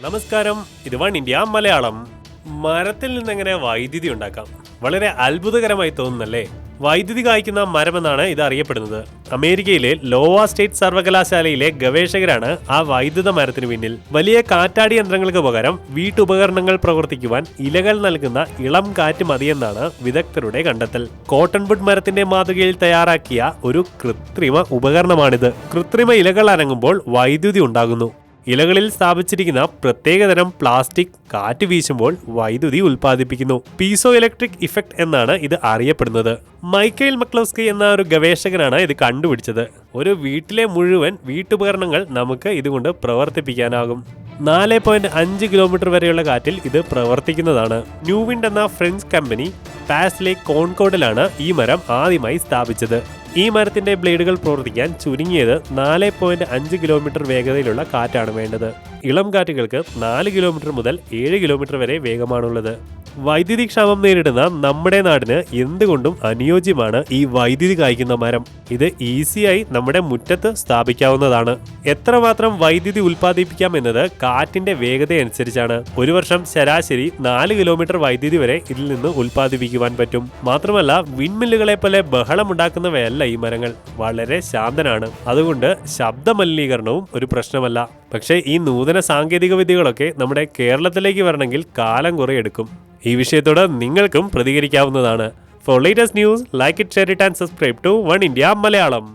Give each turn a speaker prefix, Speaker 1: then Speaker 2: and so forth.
Speaker 1: നമസ്കാരം, ഇത് one India Malayalam. മരത്തിൽ നിന്നെങ്ങനെ വൈദ്യുതി ഉണ്ടാക്കാം? വളരെ അത്ഭുതകരമായി തോന്നുന്നല്ലേ? വൈദ്യുതി കായ്ക്കുന്ന മരമെന്നാണ് ഇത് അറിയപ്പെടുന്നത്. അമേരിക്കയിലെ ലോവ സ്റ്റേറ്റ് സർവകലാശാലയിലെ ഗവേഷകരാണ് ആ വൈദ്യുത മരത്തിന് പിന്നിൽ. വലിയ കാറ്റാടി യന്ത്രങ്ങൾക്ക് പകരം വീട്ടുപകരണങ്ങൾ പ്രവർത്തിക്കുവാൻ ഇലകൾ നൽകുന്ന ഇളം കാറ്റ് മതിയെന്നാണ് വിദഗ്ധരുടെ കണ്ടെത്തൽ. കോട്ടൺ വുഡ് മരത്തിന്റെ മാതൃകയിൽ തയ്യാറാക്കിയ ഒരു കൃത്രിമ ഉപകരണമാണിത്. കൃത്രിമ ഇലകൾ അനങ്ങുമ്പോൾ വൈദ്യുതി ഉണ്ടാകുന്നു. ഇലകളിൽ സ്ഥാപിച്ചിരിക്കുന്ന പ്രത്യേകതരം പ്ലാസ്റ്റിക് കാറ്റ് വീശുമ്പോൾ വൈദ്യുതി ഉൽപ്പാദിപ്പിക്കുന്നു. പീസോ ഇലക്ട്രിക് ഇഫക്റ്റ് എന്നാണ് ഇത് അറിയപ്പെടുന്നത്. മൈക്കൽ മക്ലോസ്കി എന്ന ഒരു ഗവേഷകനാണ് ഇത് കണ്ടുപിടിച്ചത്. ഒരു വീട്ടിലെ മുഴുവൻ വീട്ടുപകരണങ്ങൾ നമുക്ക് ഇതുകൊണ്ട് പ്രവർത്തിപ്പിക്കാനാകും. 4.5 കിലോമീറ്റർ വരെയുള്ള കാറ്റിൽ ഇത് പ്രവർത്തിക്കുന്നതാണ്. ന്യൂവിൻഡ് എന്ന ഫ്രഞ്ച് കമ്പനി പാസ്ലെ കോൺകോർഡിലാണ് ഈ മരം ആദ്യമായി സ്ഥാപിച്ചത്. ഈ മരത്തിന്റെ ബ്ലേഡുകൾ പ്രവർത്തിക്കാൻ ചുരുങ്ങിയത് 4.5 കിലോമീറ്റർ വേഗതയിലുള്ള കാറ്റാണ് വേണ്ടത്. ഇളം കാറ്റുകൾക്ക് 4 കിലോമീറ്റർ മുതൽ 7 കിലോമീറ്റർ വരെ വേഗമാണുള്ളത്. വൈദ്യുതി ക്ഷാമം നേരിടുന്ന നമ്മുടെ നാടിന് എന്തുകൊണ്ടും അനുയോജ്യമാണ് ഈ വൈദ്യുതി കായ്ക്കുന്ന മരം. ഇത് ഈസിയായി നമ്മുടെ മുറ്റത്ത് സ്ഥാപിക്കാവുന്നതാണ്. എത്രമാത്രം വൈദ്യുതി ഉൽപ്പാദിപ്പിക്കാം എന്നത് കാറ്റിന്റെ വേഗതയനുസരിച്ചാണ്. ഒരു വർഷം ശരാശരി 4 കിലോമീറ്റർ വൈദ്യുതി വരെ ഇതിൽ നിന്ന് ഉൽപ്പാദിപ്പിക്കുവാൻ പറ്റും. മാത്രമല്ല, വിൻമില്ലുകളെ പോലെ ബഹളമുണ്ടാക്കുന്നവയല്ല ഈ മരങ്ങൾ. വളരെ ശാന്തനാണ്. അതുകൊണ്ട് ശബ്ദ മലിനീകരണവും ഒരു പ്രശ്നമല്ല. പക്ഷേ ഈ നൂതന സാങ്കേതിക വിദ്യകളൊക്കെ നമ്മുടെ കേരളത്തിലേക്ക് വരണമെങ്കിൽ കാലം കുറെ എടുക്കും. ഈ വിഷയത്തോട് നിങ്ങൾക്കും പ്രതികരിക്കാവുന്നതാണ്. For latest news, like it, share it and subscribe to one India Malayalam.